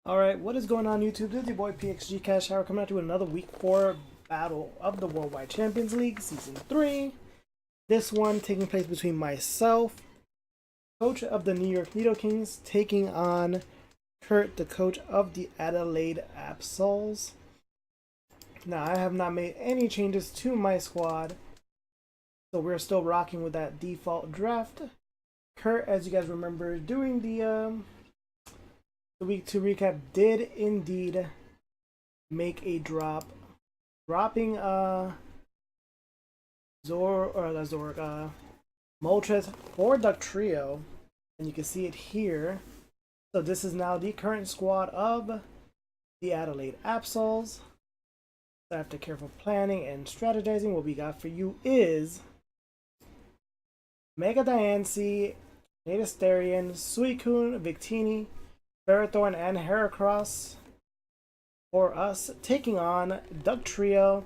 Alright, what is going on YouTube? This is your boy PXG Kash. We're coming at you with another week 4 battle of the Worldwide Champions League Season 3. This one taking place between myself, coach of the New York Nidokings, taking on Curt, the coach of the Adelaide Absols. Now, I have not made any changes to my squad, so we're still rocking with that default draft. Curt, as you guys remember, doing the week 2 recap, did indeed make a drop, dropping Moltres for Duck Trio, and you can see it here. So this is now the current squad of the Adelaide Absols. So after careful planning and strategizing, what we got for you is Mega Diancie, Nadasterian, Suicune, Victini, Ferrothorn, and Heracross for us, taking on Duck Trio,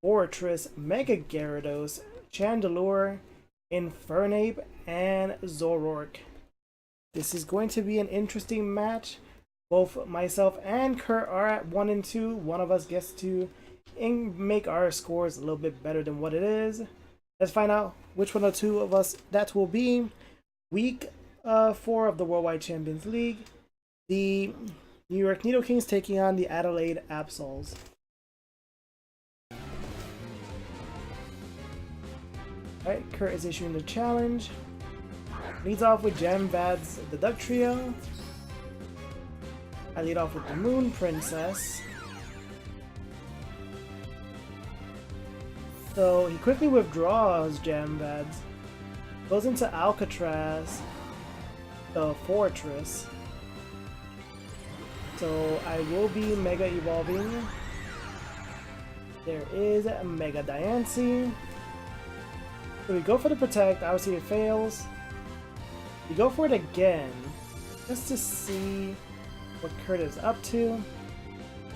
Fortress, Mega Gyarados, Chandelure, Infernape, and Zoroark. This is going to be an interesting match. Both myself and Curt are at 1 and 2. One of us gets to make our scores a little bit better than what it is. Let's find out which one of the two of us that will be. Week 4 of the Worldwide Champions League. The New York Nidokings taking on the Adelaide Absols. Alright, Curt is issuing the challenge. Leads off with Jamvad's the Duck Trio. I lead off with the Moon Princess. So he quickly withdraws Jamvad's. Goes into Alcatraz, the Fortress. So I will be Mega Evolving. There is Mega Diancie. So we go for the Protect, obviously it fails. We go for it again, just to see what Curt is up to.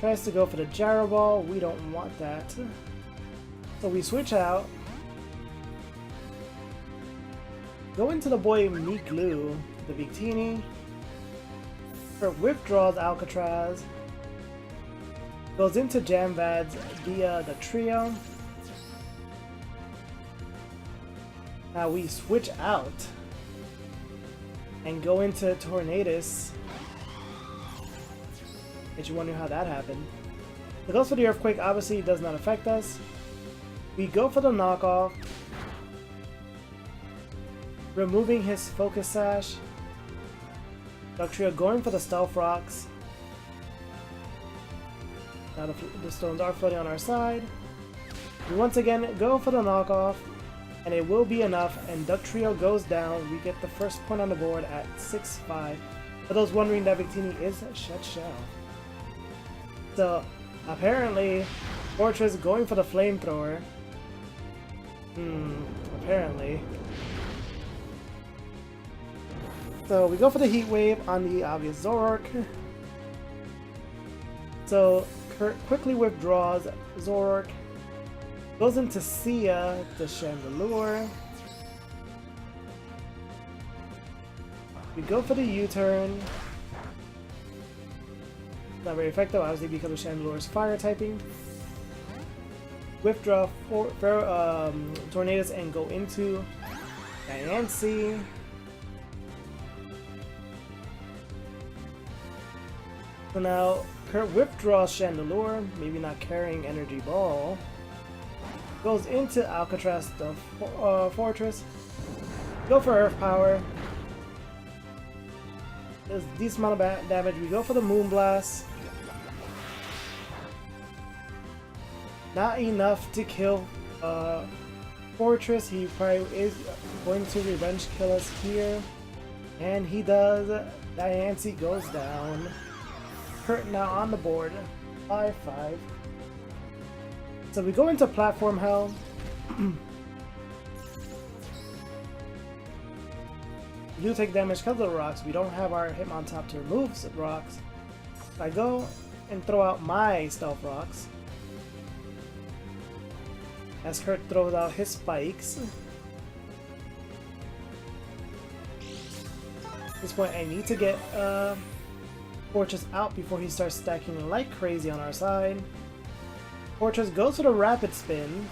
Tries to go for the Gyro Ball, we don't want that. So we switch out. Go into the boy Miklu, the Victini. Curt withdraws Alcatraz, goes into Jamvad's via the Trio. Now we switch out and go into Tornadus. If you wonder how that happened. It goes for the Earthquake, obviously it does not affect us. We go for the knockoff, removing his Focus Sash. Duck Trio going for the Stealth Rocks. Now the stones are floating on our side. We once again go for the knockoff, and it will be enough, and Duck Trio goes down. We get the first point on the board at 6-5. For those wondering, that Victini is Shut Shell. So, apparently, Fortress going for the Flamethrower. Apparently. So we go for the Heat Wave on the obvious Zoroark. So Curt quickly withdraws Zoroark. Goes into Sia, the Chandelure. We go for the U-turn. Not very effective, obviously, because of Chandelure's fire typing. Withdraw Tornadus and go into Diancie. So now, Curt withdraws Chandelure, maybe not carrying Energy Ball. Goes into Alcatraz, the Fortress. Go for Earth Power. There's a decent amount of damage. We go for the Moonblast. Not enough to kill Fortress. He probably is going to revenge kill us here. And he does. Diancie goes down. Curt now on the board, 5-5. So we go into Platform Hell. We do take damage because of the rocks. We don't have our Hitmontop to remove the rocks. So I go and throw out my Stealth Rocks. As Curt throws out his spikes. At this point I need to get Fortress out before he starts stacking like crazy on our side. Fortress goes for the rapid spin.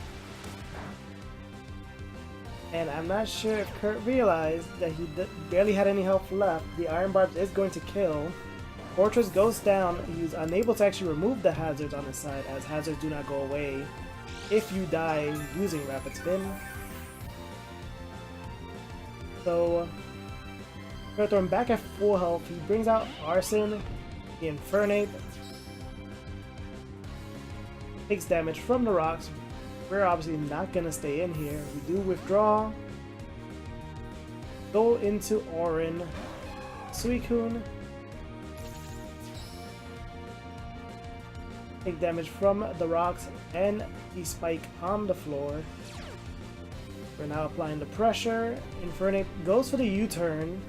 And I'm not sure if Curt realized that he barely had any health left. The Iron Barbs is going to kill. Fortress goes down. He's unable to actually remove the hazards on his side, as hazards do not go away if you die using rapid spin. So Ferrothorn back at full health. He brings out Arson, the Infernape, takes damage from the rocks. We're obviously not gonna stay in here. We do withdraw. Go into Orin, Suicune. Take damage from the rocks and the spike on the floor. We're now applying the pressure. Infernape goes for the U-turn,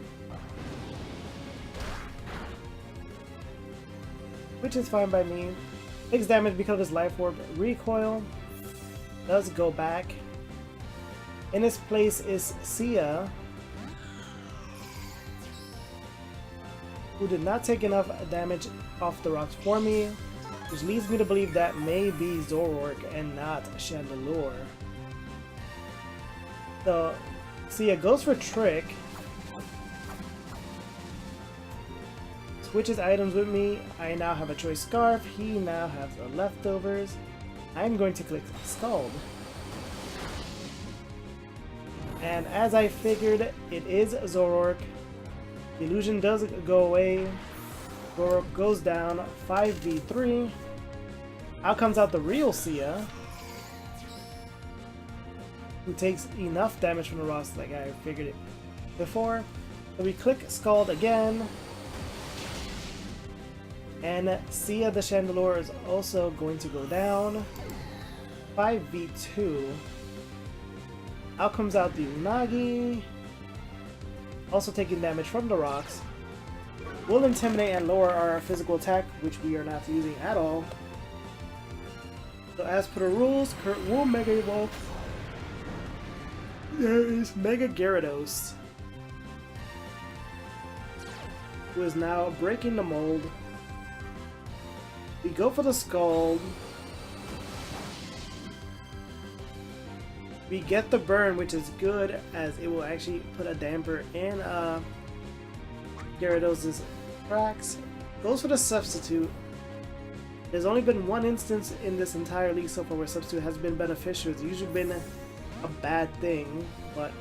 which is fine by me. Takes damage because of his Life Orb. Recoil does go back. In his place is Sia, who did not take enough damage off the rocks for me, which leads me to believe that may be Zoroark and not Chandelure. So Sia goes for Trick, switches items with me. I now have a Choice Scarf, he now has the Leftovers. I'm going to click Scald. And as I figured, it is Zoroark. The illusion does go away. Zoroark goes down 5v3. Out comes out the real Sia, who takes enough damage from the rocks like I figured it before. So we click Scald again. And Sia the Chandelure is also going to go down 5v2. Out comes out the Unagi, also taking damage from the rocks. Will Intimidate and lower our physical attack, which we are not using at all. So as per the rules, Curt will Mega Evolve. There is Mega Gyarados, who is now breaking the mold. We go for the Scald. We get the burn, which is good, as it will actually put a damper in Gyarados' cracks. Goes for the Substitute. There's only been one instance in this entire league so far where Substitute has been beneficial. It's usually been a bad thing, but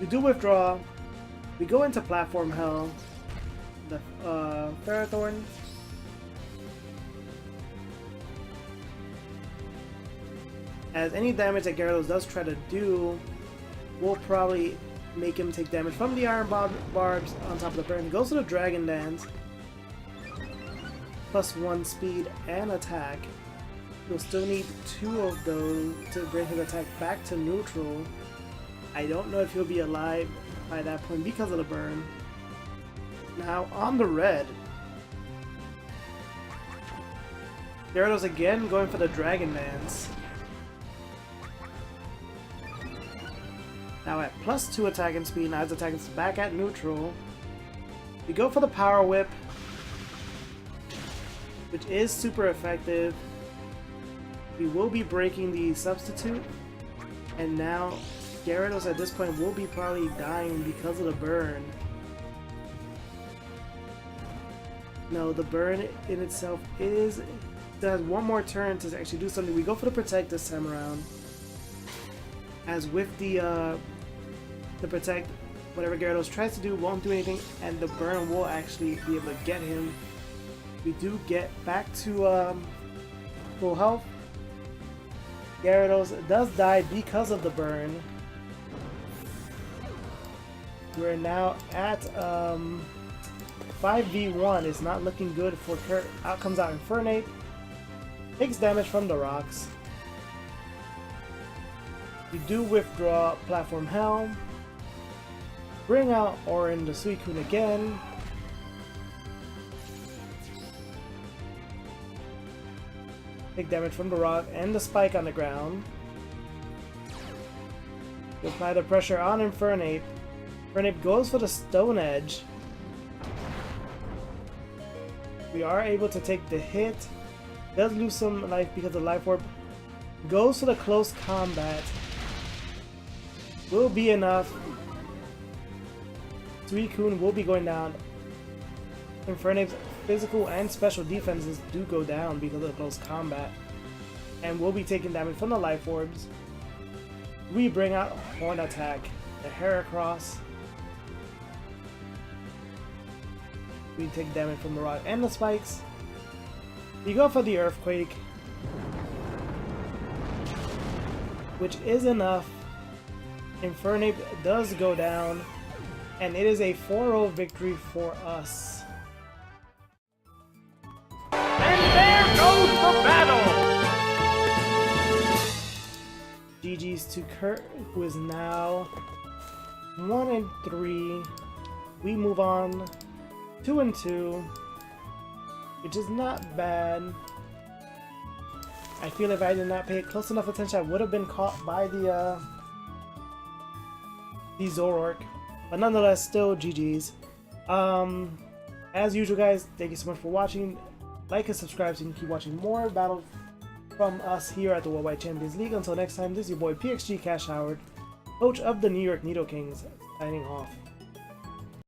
we do withdraw. We go into Platform Hell. The Ferrothorn. As any damage that Gyarados does try to do will probably make him take damage from the Iron Barbs on top of the burn. He goes to the Dragon Dance. +1 speed and attack. You'll still need 2 of those to bring his attack back to neutral. I don't know if he'll be alive by that point because of the burn. Now on the red, Gyarados again going for the Dragon Dance. Now at +2 attack and speed, now his attack is back at neutral. We go for the Power Whip, which is super effective. We will be breaking the Substitute, and now Gyarados at this point will be probably dying because of the burn. No, the burn in itself does one more turn to actually do something. We go for the Protect this time around, as with the Protect, whatever Gyarados tries to do won't do anything, and the burn will actually be able to get him. We do get back to full health. Gyarados does die because of the burn. We're now at 5v1. It's not looking good for Curt. Out comes out Infernape. Takes damage from the rocks. We do withdraw Platform Hell. Bring out Orin the Suicune again. Take damage from the rock and the spike on the ground. We apply the pressure on Infernape. Infernape goes for the Stone Edge. We are able to take the hit. Does lose some life because the life orb goes to the close combat. Will be enough. Suicune will be going down. Infernape's physical and special defenses do go down because of the close combat. And will be taking damage from the life orbs. We bring out Horn Attack, the Heracross. We take damage from the rock and the spikes. We go for the Earthquake, which is enough. Infernape does go down, and it is a 4-0 victory for us. And there goes the battle! GG's to Curt, who is now 1-3. We move on 2-2, which is not bad. I feel if I did not pay close enough attention, I would have been caught by the Zoroark. But nonetheless, still GG's. As usual, guys, thank you so much for watching. Like and subscribe so you can keep watching more battles from us here at the Worldwide Champions League. Until next time, this is your boy PXG Kash Howard, coach of the New York Nidokings, signing off.